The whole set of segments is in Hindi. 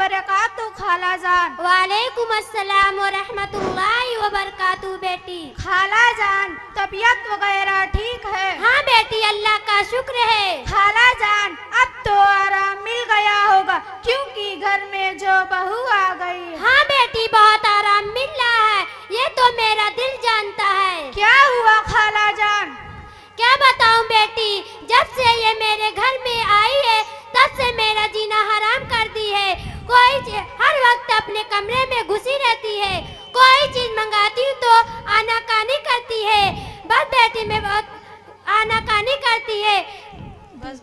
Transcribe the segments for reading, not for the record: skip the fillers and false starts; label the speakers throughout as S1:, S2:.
S1: वबरकातुहू खाला जान।
S2: वालेकुम अस्सलाम व रहमतुल्लाहि व बरकातुहू बेटी।
S1: खाला जान, तबीयत वगैरह ठीक है?
S2: हाँ बेटी, अल्लाह का शुक्र है।
S1: खाला जान, अब तो आराम मिल गया होगा क्योंकि घर में जो बहू आ गई।
S2: हाँ बेटी, बहुत आराम मिल रहा है, ये तो मेरा दिल जानता है।
S1: क्या हुआ खाला जान?
S2: क्या बताऊं बेटी, जब से ये मेरे घर में आई है तब से मेरा जीना हराम कर दी है। हर वक्त अपने कमरे में घुसी रहती है, कोई चीज मंगाती हूँ तो आनाकानी करती है। बस बेटी मैं बहुत आनाकानी करती है। बस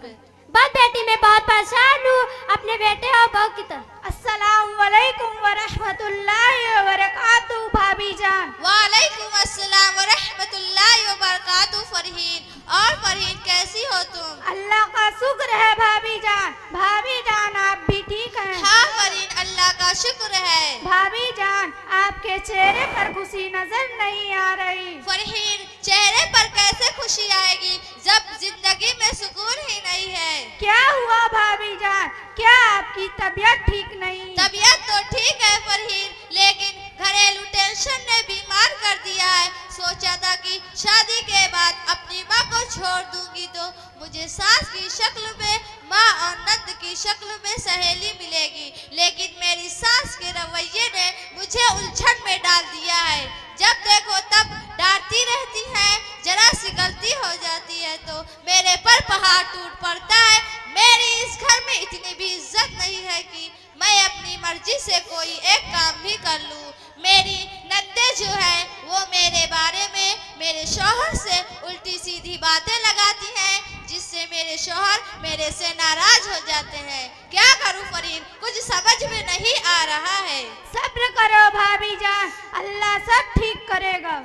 S2: बेटी मैं बहुत परेशान हूँ अपने बेटे और बहू की तरफ।
S1: अस्सलाम वालेकुम व रहमतुल्लाहि व बरकातुहू भाभी जान।
S3: वालेकुम अस्सलाम व रहमतुल्लाहि व बरकातुहू फरहीन। और फरहीन कैसी हो तुम?
S1: अल्लाह का शुक्र है भाभी जान। भाभी जान आप भी ठीक हैं?
S3: हाँ फरहीन, अल्लाह का शुक्र है।
S1: भाभी जान आपके चेहरे पर खुशी नजर नहीं आ रही।
S3: फरहीन, चेहरे पर कैसे खुशी आएगी जब जिंदगी में सुकून ही नहीं है।
S1: क्या हुआ भाभी जान, क्या आपकी तबीयत ठीक नहीं?
S3: तबीयत तो ठीक है फरहीन, लेकिन घरेलू टेंशन ने बीमार कर दिया है। सोचा था कि शादी के बाद अपनी माँ को छोड़ दूंगी तो मुझे सास की शक्ल में माँ और नंद की शक्ल में सहेली मिलेगी, लेकिन मेरी सास के रवैये ने मुझे उलझन में डाल दिया है। जब देखो तब डांटती रहती है, जरा सी गलती हो जाती है तो मेरे पर पहाड़ टूट पड़ता है। मेरी इस घर में इतनी भी इज्जत नहीं है कि मैं अपनी मर्जी से कोई एक काम भी कर लूं। मेरी नंदे जो है वो मेरे बारे में मेरे शौहर से उल्टी सीधी बातें लगाती हैं, जिससे मेरे शौहर मेरे से नाराज हो जाते हैं। क्या करूं फरहीन, कुछ समझ में नहीं आ रहा है।
S1: सब्र करो भाभी जान, अल्लाह सब ठीक करेगा।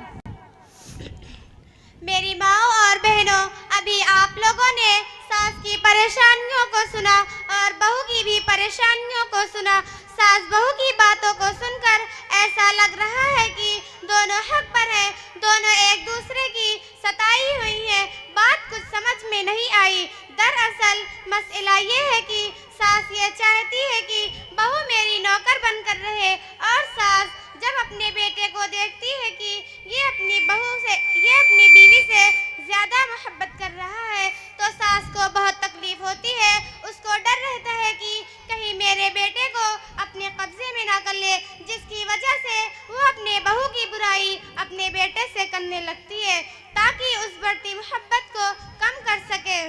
S2: मेरी माओ और बहनों, अभी आप लोगों ने सास की परेशानियों को सुना और बहू की भी परेशानियों को सुना। सास बहू की बातों को सुनकर ऐसा लग रहा है कि दोनों हक पर हैं, दोनों एक दूसरे की सताई हुई हैं। बात कुछ समझ में नहीं आई। दरअसल मसला ये है कि सास ये चाहती है कि बहू मेरी नौकर बनकर रहे, और सास जब अपने बेटे को देखती है कि ये अपनी बीवी से ज्यादा मोहब्बत कर रहा है तो सास को बहुत तकलीफ होती है। उसको डर रहता है कि कहीं मेरे बेटे को अपने कब्जे में ना कर ले, जिसकी वजह से वो अपने बहू की बुराई अपने बेटे से करने लगती है ताकि उस बढ़ती मोहब्बत को कम कर सके।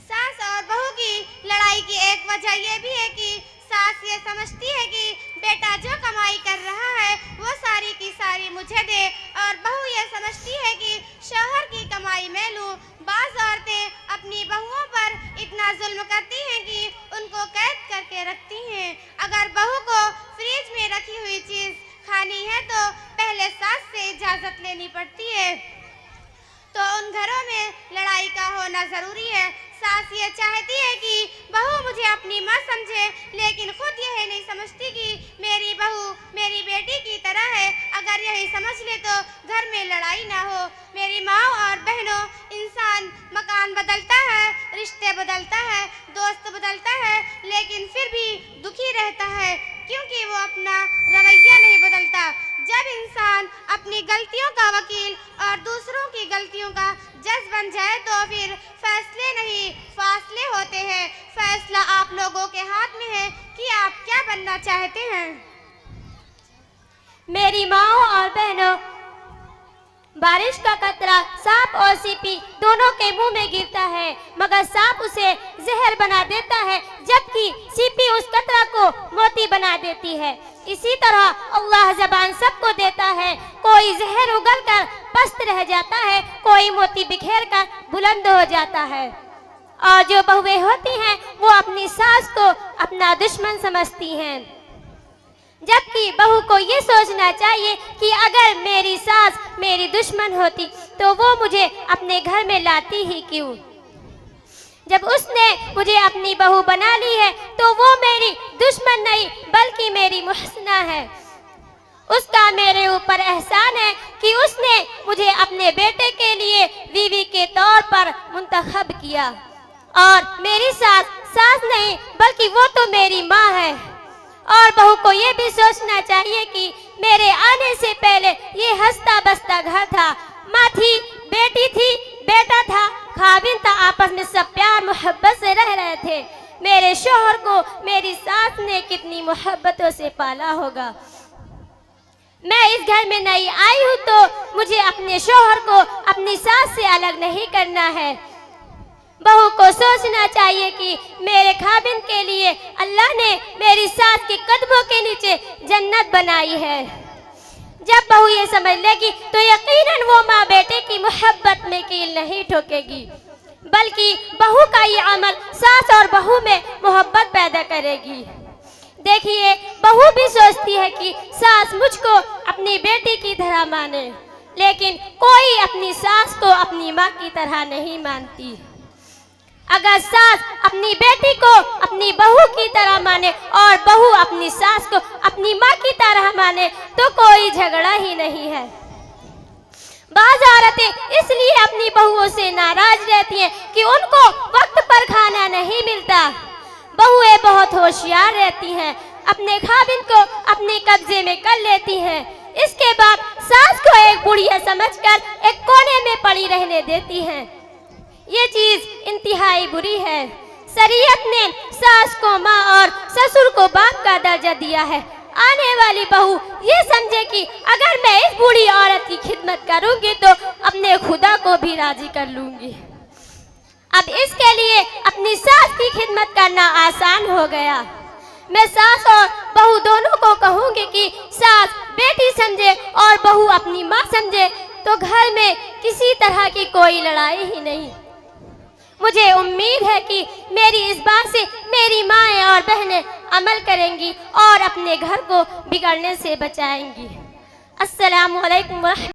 S2: सास और बहू की लड़ाई की एक वजह यह भी है कि सास ये समझती है कि बेटा जो कमाई कर रहा है वो सारी की सारी मुझे दे, और बहू ये समझती है कि शौहर की कमाई मैं लूं। बाज़ औरतें अपनी बहुओं पर इतना जुल्म करती हैं कि उनको कैद करके रखती हैं। अगर बहू को फ्रिज में रखी हुई चीज़ खानी है तो पहले सास से इजाज़त लेनी पड़ती है, तो उन घरों में लड़ाई का होना ज़रूरी है। सास ये चाहती है कि बहू मुझे अपनी माँ समझे, लेकिन खुद यह नहीं समझती कि मेरी बहू मेरी बेटी की तरह है। अगर यही समझ ले तो घर में लड़ाई ना हो। मेरी माँ और बहनों, इंसान मकान बदलता है, रिश्ते बदलता है, दोस्त बदलता है, लेकिन फिर भी दुखी रहता है क्योंकि वो अपना रवैया नहीं बदलता। जब इंसान अपनी गलतियों का वकील और दूसरों की गलतियों का जज बन जाए तो फिर फैसले नहीं फासले होते हैं। फैसला आप लोगों के हाथ में है कि आप क्या बनना चाहते हैं। मेरी माओ और बहनों, बारिश का कतरा सांप और सीपी दोनों के मुंह में गिरता है, मगर सांप उसे जहर बना देता है जबकि सीपी उस कतरा को मोती बना देती है। इसी तरह अल्लाह ज़बान सबको देता है, कोई जहर उगल कर पस्त रह जाता है, कोई मोती बिखेर कर बुलंद हो जाता है। और जो बहुएं होती हैं वो अपनी सास को अपना दुश्मन समझती हैं, जबकि बहू को ये सोचना चाहिए कि अगर मेरी सास मेरी दुश्मन होती तो वो मुझे अपने घर में लाती ही क्यों। जब उसने मुझे अपनी बहू बना ली है तो वो मेरी दुश्मन नहीं बल्कि मेरी मुहसिना है। उसका मेरे ऊपर एहसान है कि उसने मुझे अपने बेटे के लिए बीवी के तौर पर मुंतखब किया, और मेरी सास सास नहीं बल्कि वो तो मेरी माँ है।
S4: बहू को ये भी सोचना चाहिए कि मेरे आने से पहले ये हंसता बसता घर था, माँ थी, बेटी थी, बेटा था, खाविन था, आपस में सब प्यार मोहब्बत से रह रहे थे। मेरे शौहर को मेरी सास ने कितनी मोहब्बतों से पाला होगा। मैं इस घर में नई आई हूँ तो मुझे अपने शौहर को अपनी सास से अलग नहीं करना है। बहू को सोचना चाहिए कि मेरे खाविन के लिए अल्लाह ने मेरी सास के कदमों के नीचे जन्नत बनाई है। जब बहू ये समझ लेगी तो यकीनन वो माँ बेटे की मोहब्बत में कील नहीं ठोकेगी, बल्कि बहू का ये अमल सास और बहू में मोहब्बत पैदा करेगी। देखिए, बहू भी सोचती है कि सास मुझको अपनी बेटी की तरह माने, लेकिन कोई अपनी सास को अपनी माँ की तरह नहीं मानती। अगर सास अपनी बेटी को अपनी बहू की तरह माने और बहू अपनी सास को अपनी माँ की तरह माने तो कोई झगड़ा ही नहीं है। बाज़ औरतें इसलिए अपनी बहुओं से नाराज रहती हैं कि उनको वक्त पर खाना नहीं मिलता। बहुएं बहुत होशियार रहती हैं, अपने खाविन को अपने कब्जे में कर लेती हैं, इसके बाद सास को एक बुढ़िया समझकर एक कोने में पड़ी रहने देती हैं। ये चीज इंतहाई बुरी है। शरीयत ने सास को माँ और ससुर को बाप का दर्जा दिया है। आने वाली बहू ये समझे कि अगर मैं इस बूढ़ी औरत की खिदमत करूंगी तो अपने खुदा को भी राजी कर लूंगी। अब इसके लिए अपनी सास की खिदमत करना आसान हो गया। मैं सास और बहू दोनों को कहूंगी कि सास बेटी समझे और बहू अपनी माँ समझे तो घर में किसी तरह की कोई लड़ाई ही नहीं। मुझे उम्मीद है कि मेरी इस बात से मेरी माएँ और बहनें अमल करेंगी और अपने घर को बिगड़ने से बचाएंगी। अस्सलामु अलैकुम।